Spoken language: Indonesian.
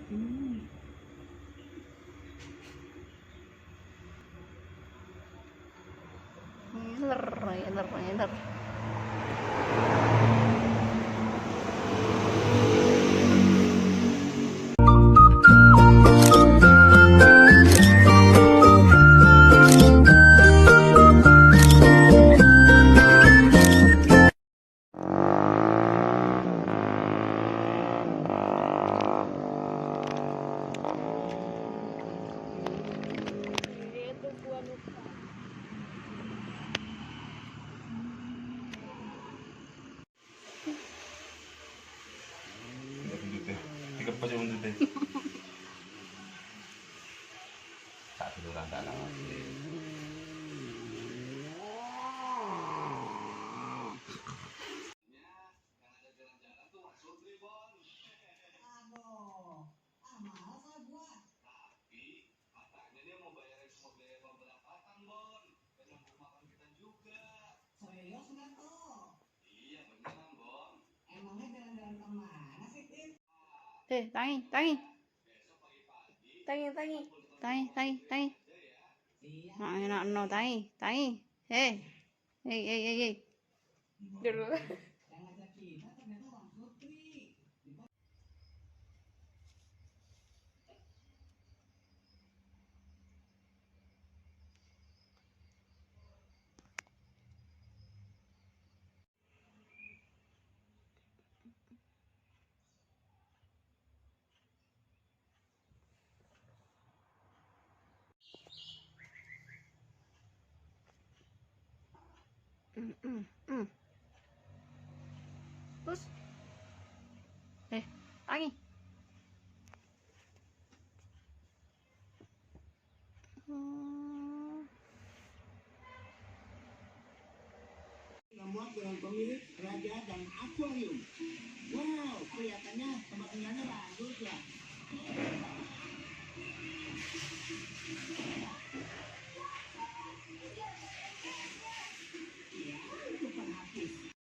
Hmm. Ngiler, ngiler, ngiler. Tiga pa siya undod eh. Satu orang tak nama. Tangi, tangi. Tangi, tangi. Tangi, tangi, tangi. Nak enak no tangi, tangi. Hei. Hei, hei, hei, hei. Dulu. Terus. Tangi. Muat dengan pemilik, raja, dan akuarium.